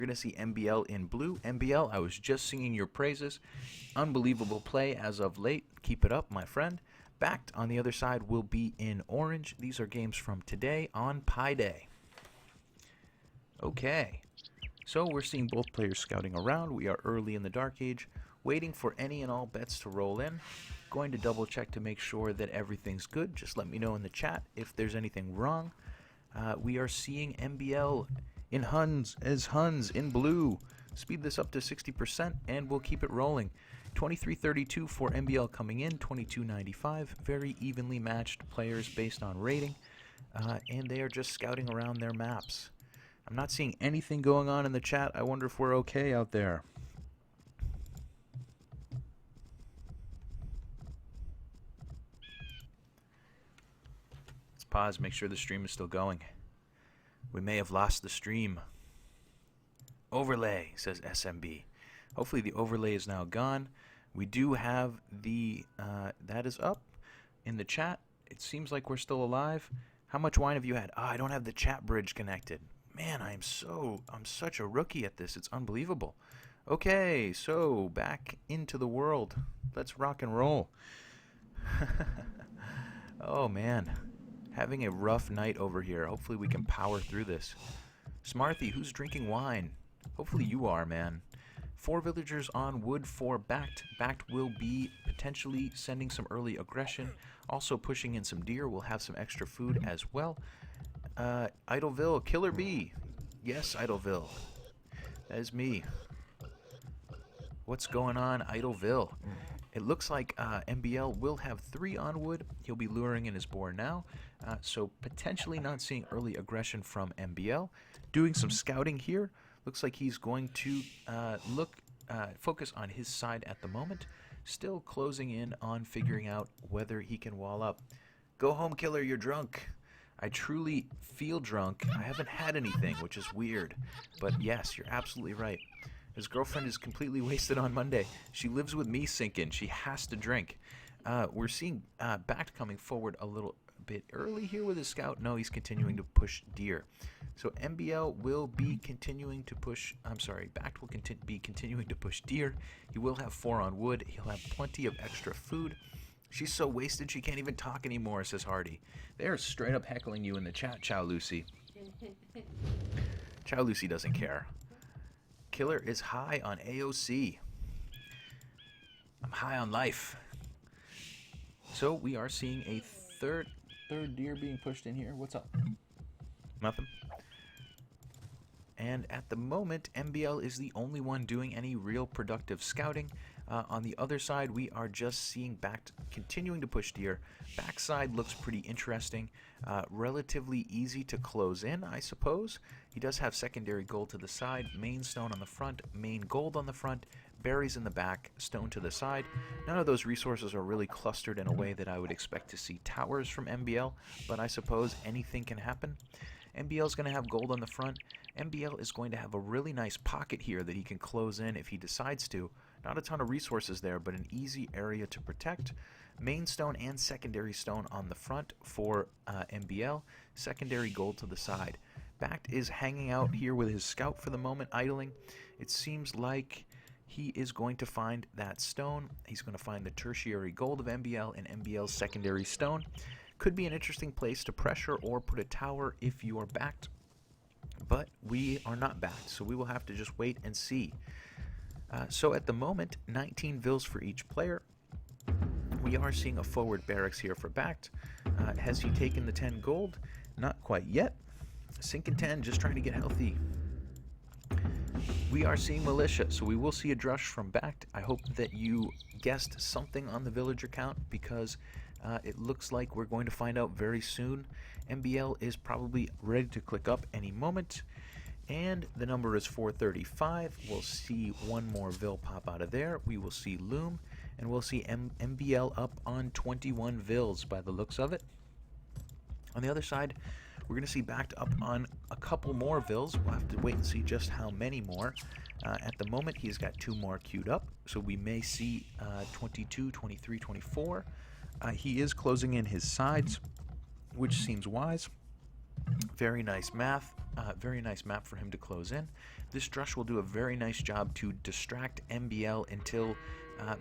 We're going to see MBL in blue. MBL, I was just singing your praises. Unbelievable play as of late. Keep it up, my friend. Bact on the other side will be in orange. These are games from today on Pi Day. Okay, so we're seeing both players scouting around. We are early in the Dark Age, waiting for any and all bets to roll in. Going to double check to make sure that everything's good. Just let me know in the chat if there's anything wrong. We are seeing MBL in Huns as Huns in blue. Speed this up to 60% and we'll keep it rolling. 23.32 for MBL coming in, 22.95. Very evenly matched players based on rating, and they are just scouting around their maps. I'm not seeing anything going on in the chat. I wonder if we're okay out there. Let's pause, make sure the stream is still going. We may have lost the stream. Overlay, says SMB. Hopefully the overlay is now gone. We do have the, that is up in the chat. It seems like we're still alive. How much wine have you had? I don't have the chat bridge connected. Man, I'm such a rookie at this. It's unbelievable. Okay, so back into the world. Let's rock and roll. Oh man, having a rough night over here. Hopefully we can power through this. Smarthy, who's drinking wine? Hopefully you are, man. 4 villagers on wood for Bact. Bact will be potentially sending some early aggression. Also pushing in some deer. We'll have some extra food as well. Idleville, Killer Bee. Yes, Idleville. That is me. What's going on, Idleville? It looks like MBL will have 3 on wood. He'll be luring in his boar now. So potentially not seeing early aggression from MBL. Doing some scouting here. Looks like he's going to focus on his side at the moment. Still closing in on figuring out whether he can wall up. Go home, Killer, you're drunk. I truly feel drunk. I haven't had anything, which is weird. But yes, you're absolutely right. His girlfriend is completely wasted on Monday. She lives with me, Sinkin. She has to drink. We're seeing Bact coming forward a little bit early here with his scout. No, he's continuing to push deer. So MBL will be continuing to push, Bact will be continuing to push deer. He will have 4 on wood. He'll have plenty of extra food. She's so wasted she can't even talk anymore, says Hardy. They're straight up heckling you in the chat, Chow Lucy. Chow Lucy doesn't care. Killer is high on AOC. I'm high on life. So we are seeing a third deer being pushed in here. What's up? Nothing. And at the moment, MBL is the only one doing any real productive scouting. On the other side, we are just seeing Bact continuing to push deer. Backside looks pretty interesting. Relatively easy to close in, I suppose. He does have secondary gold to the side, main stone on the front, main gold on the front, berries in the back, stone to the side. None of those resources are really clustered in a way that I would expect to see towers from MBL, but I suppose anything can happen. MBL is going to have gold on the front. MBL is going to have a really nice pocket here that he can close in if he decides to. Not a ton of resources there, but an easy area to protect. Main stone and secondary stone on the front for MBL. Secondary gold to the side. Bact is hanging out here with his scout for the moment, idling. It seems like he is going to find that stone. He's going to find the tertiary gold of MBL and MBL's secondary stone. Could be an interesting place to pressure or put a tower if you are Bact. But we are not Bact, so we will have to just wait and see. So at the moment, 19 vills for each player. We are seeing a forward barracks here for Bact. Has he taken the 10 gold? Not quite yet. Sinkin 10, just trying to get healthy. We are seeing militia, so we will see a drush from Bact. I hope that you guessed something on the villager count because it looks like we're going to find out very soon. MBL is probably ready to click up any moment. And the number is 435. We'll see one more Vill pop out of there. We will see Loom. And we'll see MBL up on 21 Vills by the looks of it. On the other side, we're going to see Bact up on a couple more Vills. We'll have to wait and see just how many more. At the moment, he's got 2 more queued up. So we may see 22, 23, 24. He is closing in his sides, which seems wise. Very nice math. Very nice map for him to close in. This Drush will do a very nice job to distract MBL until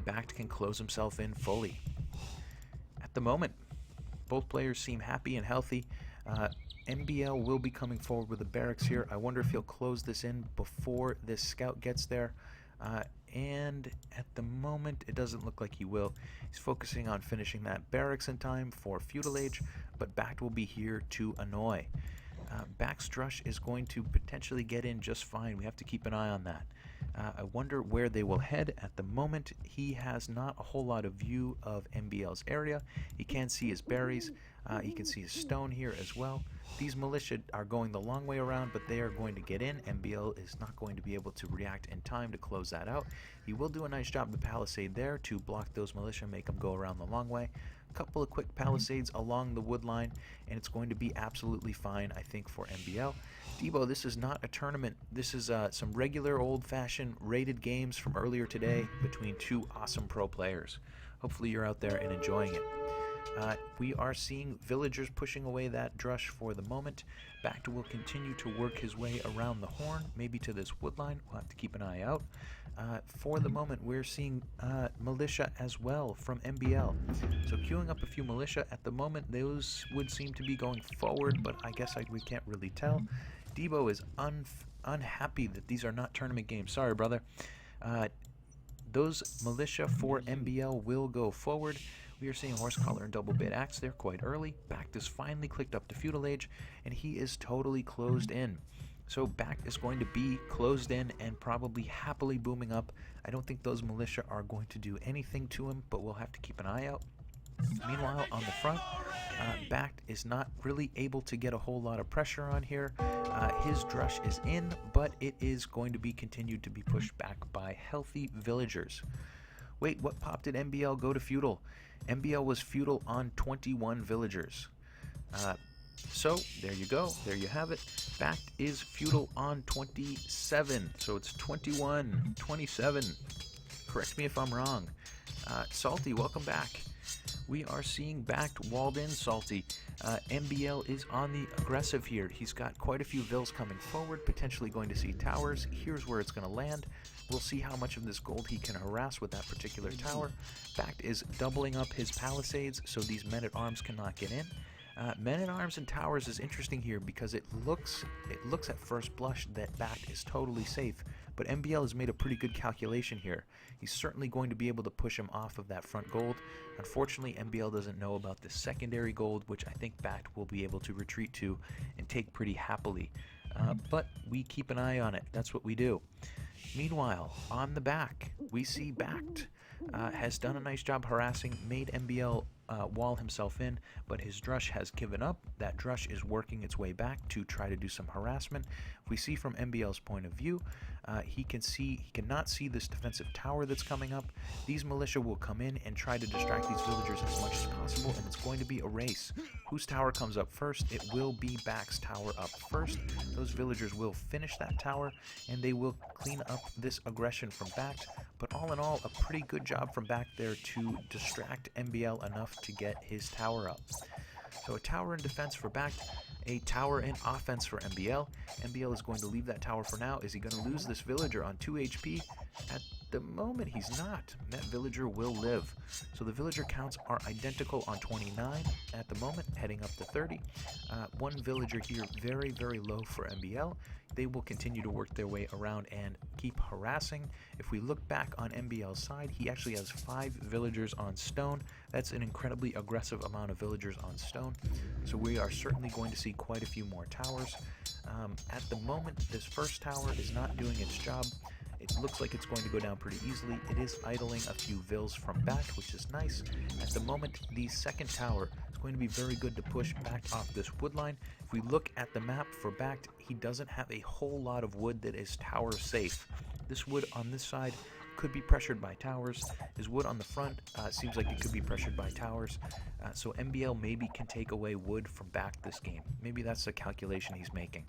Bact can close himself in fully. At the moment, both players seem happy and healthy. MBL will be coming forward with the barracks here. I wonder if he'll close this in before this scout gets there. And at the moment, it doesn't look like he will. He's focusing on finishing that barracks in time for feudal age, but Bact will be here to annoy. Bact's Drush is going to potentially get in just fine. We have to keep an eye on that. I wonder where they will head. At the moment, he has not a whole lot of view of MBL's area. He can see his berries. He can see his stone here as well. These militia are going the long way around, but they are going to get in. MBL is not going to be able to react in time to close that out. He will do a nice job of the palisade there to block those militia, make them go around the long way. A couple of quick palisades along the wood line, and it's going to be absolutely fine, I think, for MBL. Debo, this is not a tournament. This is some regular old-fashioned rated games from earlier today between two awesome pro players. Hopefully you're out there and enjoying it. We are seeing villagers pushing away that Drush for the moment. Bact will continue to work his way around the horn, maybe to this woodline. We'll have to keep an eye out. For the moment, we're seeing militia as well from MBL. So queuing up a few militia. At the moment, those would seem to be going forward, but I guess we can't really tell. Debo is unhappy that these are not tournament games. Sorry, brother. Those militia for MBL will go forward. We are seeing horse collar and double bit axe there quite early. Bact is finally clicked up to feudal age, and he is totally closed in. So Bact is going to be closed in and probably happily booming up. I don't think those militia are going to do anything to him, but we'll have to keep an eye out. Meanwhile, on the front, Bact is not really able to get a whole lot of pressure on here. His Drush is in, but it is going to be continued to be pushed back by healthy villagers. Wait, what pop did MBL go to feudal? MBL was feudal on 21 villagers. So, there you go. There you have it. Bact is feudal on 27. So it's 21, 27. Correct me if I'm wrong. Salty, welcome back. We are seeing Bact walled in, Salty. MBL is on the aggressive here. He's got quite a few vills coming forward, potentially going to see towers. Here's where it's going to land. We'll see how much of this gold he can harass with that particular tower. Bact is doubling up his palisades so these men-at-arms cannot get in. Men-at-arms and towers is interesting here because it looks at first blush that Bact is totally safe, but MBL has made a pretty good calculation here. He's certainly going to be able to push him off of that front gold. Unfortunately, MBL doesn't know about this secondary gold, which I think Bact will be able to retreat to and take pretty happily. But we keep an eye on it. That's what we do. Meanwhile, on the back, we see Bact has done a nice job harassing, made MBL wall himself in, but his Drush has given up. That Drush is working its way back to try to do some harassment. If we see from MBL's point of view, he cannot see this defensive tower that's coming up. These militia will come in and try to distract these villagers as much as possible, and it's going to be a race. Whose tower comes up first? It will be Bact's tower up first. Those villagers will finish that tower, and they will clean up this aggression from Bact. But all in all, a pretty good job from Bact there to distract MBL enough to get his tower up. So a tower in defense for Bact, a tower in offense for MBL. MBL is going to leave that tower for now. Is he going to lose this villager on 2 HP? At the moment, he's not. That villager will live. So the villager counts are identical on 29 at the moment, heading up to 30. One villager here very, very low for MBL. They will continue to work their way around and keep harassing. If we look back on MBL's side, he actually has 5 villagers on stone. That's an incredibly aggressive amount of villagers on stone. So we are certainly going to see quite a few more towers. At the moment, this first tower is not doing its job. It looks like it's going to go down pretty easily. It is idling a few vills from Bact, which is nice. At the moment, the second tower is going to be very good to push Bact off this wood line. If we look at the map for Bact, he doesn't have a whole lot of wood that is tower safe. This wood on this side could be pressured by towers. His wood on the front seems like it could be pressured by towers. So MBL maybe can take away wood from Bact this game. Maybe that's the calculation he's making.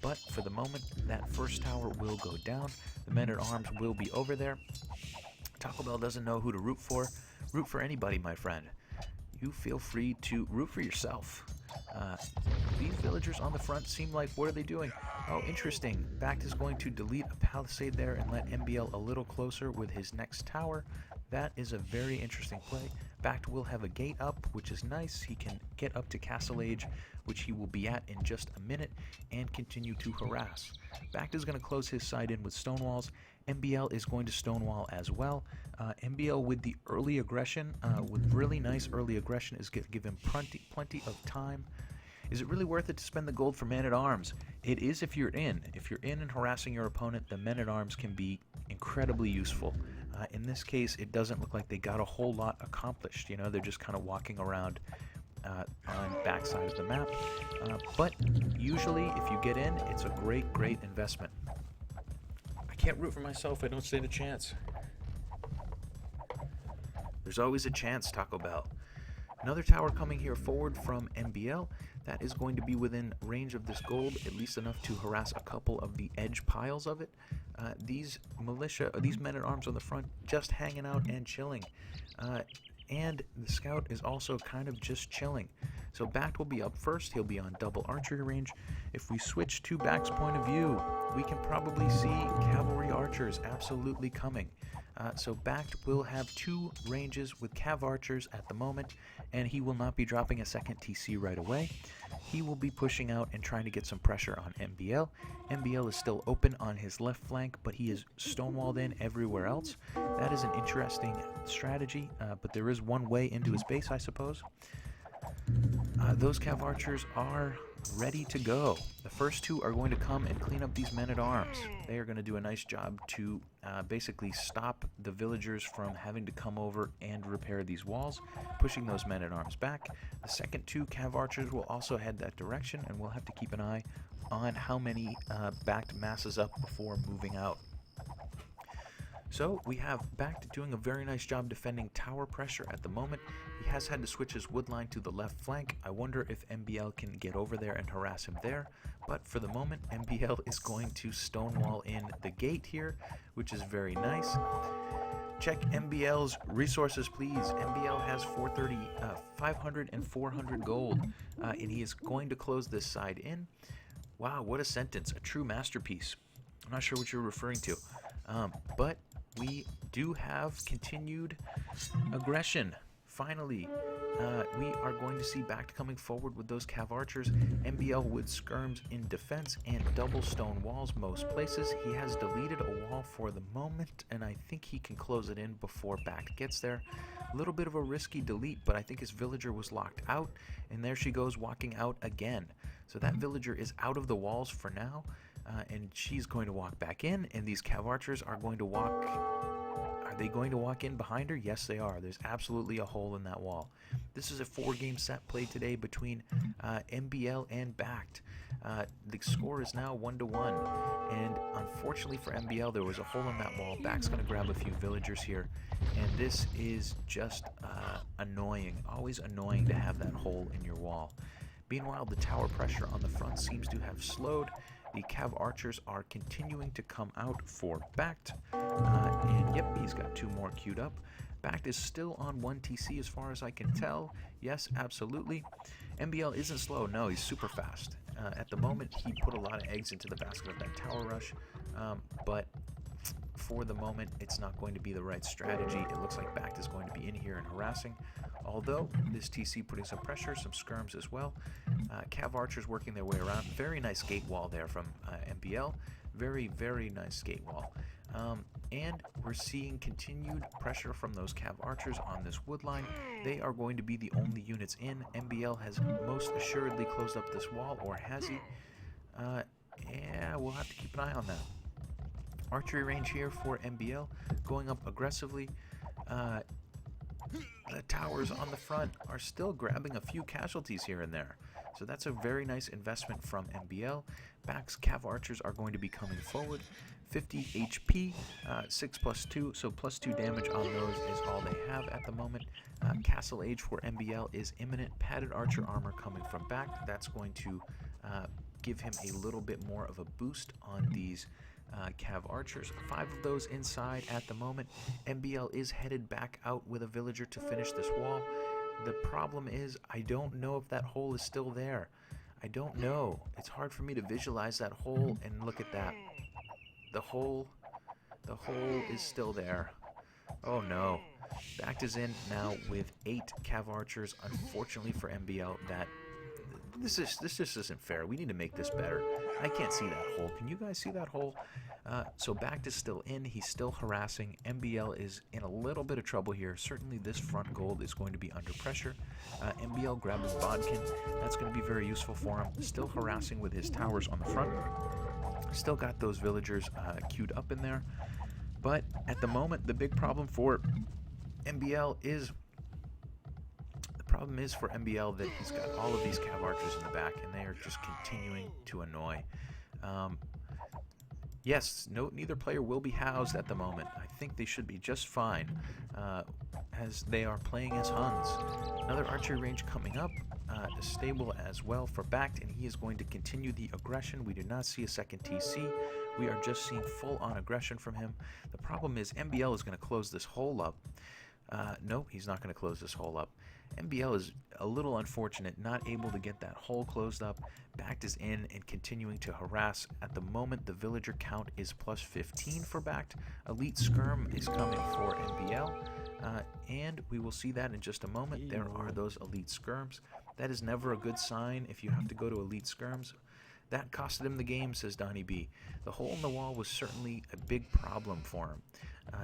But for the moment, that first tower will go down. The men-at-arms will be over there. Taco Bell doesn't know who to root for. Root for anybody, my friend. You feel free to root for yourself. These villagers on the front seem like, what are they doing? Oh, interesting. Bact is going to delete a palisade there and let MBL a little closer with his next tower. That is a very interesting play. Bact will have a gate up, which is nice. He can get up to Castle Age, which he will be at in just a minute, and continue to harass. Bact is going to close his side in with stone walls. MBL is going to stonewall as well. MBL with the early aggression, with really nice early aggression, is going to give him plenty of time. Is it really worth it to spend the gold for men-at-arms? It is if you're in. If you're in and harassing your opponent, the men-at-arms can be incredibly useful. In this case, it doesn't look like they got a whole lot accomplished. You know, they're just kind of walking around on backside of the map. But usually, if you get in, it's a great investment. I can't root for myself. I don't stand a chance. There's always a chance, Taco Bell. Another tower coming here forward from MBL. That is going to be within range of this gold, at least enough to harass a couple of the edge piles of it. These men-at-arms on the front just hanging out and chilling. And the scout is also kind of just chilling. So Bact will be up first. He'll be on double archery range. If we switch to Bact's point of view, we can probably see cavalry archers absolutely coming. So Bact will have two ranges with cav archers at the moment, and he will not be dropping a second TC right away. He will be pushing out and trying to get some pressure on MBL. MBL is still open on his left flank, but he is stonewalled in everywhere else. That is an interesting strategy, but there is one way into his base, I suppose. Those cav archers are ready to go. The first two are going to come and clean up these men-at-arms. They are going to do a nice job to basically stop the villagers from having to come over and repair these walls, pushing those men-at-arms back. The second two cav archers will also head that direction, and we'll have to keep an eye on how many Bact masses up before moving out. So we have Bact doing a very nice job defending tower pressure at the moment. He has had to switch his wood line to the left flank. I wonder if MBL can get over there and harass him there. But for the moment, MBL is going to stonewall in the gate here, which is very nice. Check MBL's resources, please. MBL has 500 and 400 gold, and he is going to close this side in. Wow, what a sentence. A true masterpiece. I'm not sure what you're referring to, but we do have continued aggression. Finally, we are going to see Bact coming forward with those cav archers. MBL with skirms in defense and double stone walls most places. He has deleted a wall for the moment, and I think he can close it in before Bact gets there. A little bit of a risky delete, but I think his villager was locked out, and there she goes walking out again. So that villager is out of the walls for now. And she's going to walk back in, and these cav archers are going to walk. Are they going to walk in behind her? Yes, they are. There's absolutely a hole in that wall. This is a 4-game set played today between MBL and Bact. The score is now 1-1, and unfortunately for MBL, there was a hole in that wall. Bact's going to grab a few villagers here, and this is just annoying. Always annoying to have that hole in your wall. Meanwhile, the tower pressure on the front seems to have slowed. The cav archers are continuing to come out for Bact. And yep, he's got 2 more queued up. Bact is still on 1 TC as far as I can tell. Yes, absolutely. MBL isn't slow. No, he's super fast. At the moment, he put a lot of eggs into the basket of that tower rush. But for the moment, it's not going to be the right strategy. It looks like Bact is going to be in here and harassing. Although, this TC putting some pressure, some skirms as well. Cav archers working their way around. Very nice gate wall there from MBL. Very nice gate wall. And we're seeing continued pressure from those cav archers on this wood line. They are going to be the only units in. MBL has most assuredly closed up this wall, or has he? Yeah, we'll have to keep an eye on that. Archery range here for MBL, going up aggressively. The towers on the front are still grabbing a few casualties here and there. So that's a very nice investment from MBL. Bact's cav archers are going to be coming forward. 50 HP, 6+2, so +2 damage on those is all they have at the moment. Castle Age for MBL is imminent. Padded archer armor coming from Bact. That's going to give him a little bit more of a boost on these cav archers. 5 of those inside at the moment. MBL is headed back out with a villager to finish this wall. The problem is, I don't know if that hole is still there. I don't know. It's hard for me to visualize that hole, and look at that. The hole is still there. Oh no. Bact is in now with 8 Cav Archers. Unfortunately for MBL, this just isn't fair. We need to make this better. I can't see that hole. Can you guys see that hole? So Bact is still in. He's still harassing. MBL is in a little bit of trouble here. Certainly this front gold is going to be under pressure. MBL grabbing Bodkin. That's going to be very useful for him. Still harassing with his towers on the front. Still got those villagers queued up in there. But at the moment, the big problem for MBL is... problem is for MBL that he's got all of these Cav Archers in the back, and they are just continuing to annoy. Yes, neither player will be housed at the moment. I think they should be just fine, as they are playing as Huns. Another archery range coming up, stable as well for Bact, and he is going to continue the aggression. We do not see a second TC. We are just seeing full-on aggression from him. The problem is MBL is going to close this hole up. Nope, he's not going to close this hole up. MBL is a little unfortunate, not able to get that hole closed up. Bact is in and continuing to harass. At the moment, the villager count is plus 15 for Bact. Elite Skirm is coming for MBL, and we will see that in just a moment. There are those Elite Skirms. That is never a good sign if you have to go to Elite Skirms. That costed him the game, says Donnie B. The hole in the wall was certainly a big problem for him.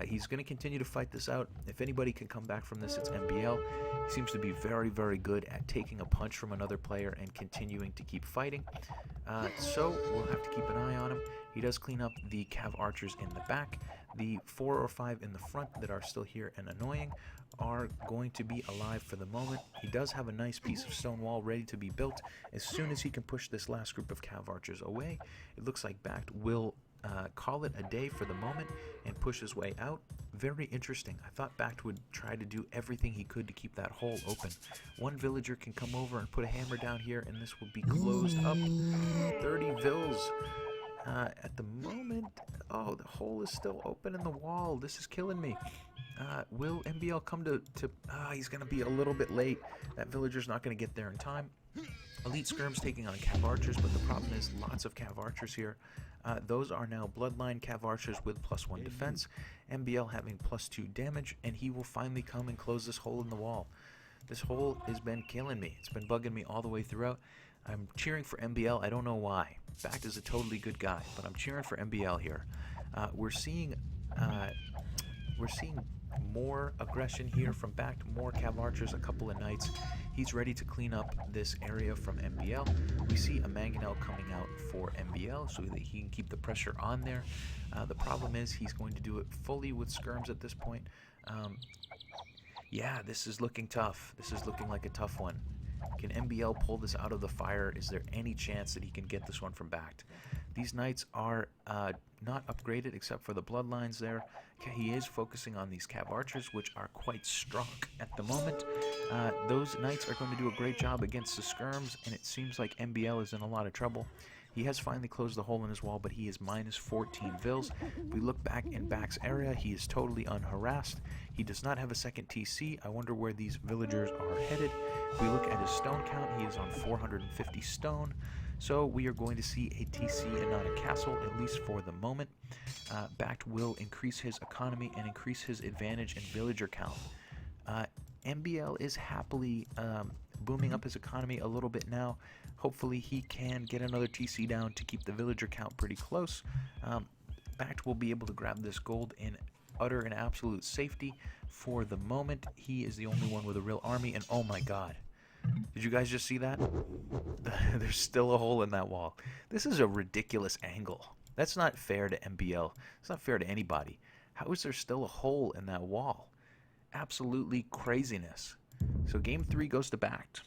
He's going to continue to fight this out. If anybody can come back from this, it's MBL. He seems to be very, very good at taking a punch from another player and continuing to keep fighting. So we'll have to keep an eye on him. He does clean up the Cav Archers in the back. The 4 or 5 in the front that are still here and annoying are going to be alive for the moment. He does have a nice piece of stone wall ready to be built. As soon as he can push this last group of Cav Archers away, it looks like Bact will call it a day for the moment and push his way out. Very interesting. I thought Bact would try to do everything he could to keep that hole open. One villager can come over and put a hammer down here, and this will be closed up. 30 vills. At the moment, oh, the hole is still open in the wall. This is killing me. Will MBL come to he's going to be a little bit late. That villager's not going to get there in time. Elite Skirm's taking on Cav Archers, but the problem is lots of Cav Archers here. Those are now Bloodline Cav Archers with +1 defense. MBL having +2 damage, and he will finally come and close this hole in the wall. This hole has been killing me. It's been bugging me all the way throughout. I'm cheering for MBL. I don't know why. Bact is a totally good guy, but I'm cheering for MBL here. We're seeing more aggression here from Bact, more Cav Archers, a couple of knights. He's ready to clean up this area from MBL. We see a Mangonel coming out for MBL so that he can keep the pressure on there. The problem is he's going to do it fully with skirms at this point. Yeah, this is looking tough. This is looking like a tough one. Can MBL pull this out of the fire? Is there any chance that he can get this one from Bact? These knights are not upgraded except for the bloodlines there. He is focusing on these Cav Archers, which are quite strong at the moment. Those knights are going to do a great job against the skirms, and it seems like MBL is in a lot of trouble. He has finally closed the hole in his wall, but he is -14 vills. If we look back in Bact's area, he is totally unharassed. He does not have a second TC. I wonder where these villagers are headed. If we look at his stone count, he is on 450 stone. So we are going to see a TC and not a castle, at least for the moment. Bact will increase his economy and increase his advantage in villager count. MBL is happily booming up his economy a little bit now. Hopefully he can get another TC down to keep the villager count pretty close. Bact will be able to grab this gold in utter and absolute safety. For the moment, he is the only one with a real army, and oh my god. Did you guys just see that? There's still a hole in that wall. This is a ridiculous angle. That's not fair to MBL. It's not fair to anybody. How is there still a hole in that wall? Absolutely craziness. So game 3 goes to Bact.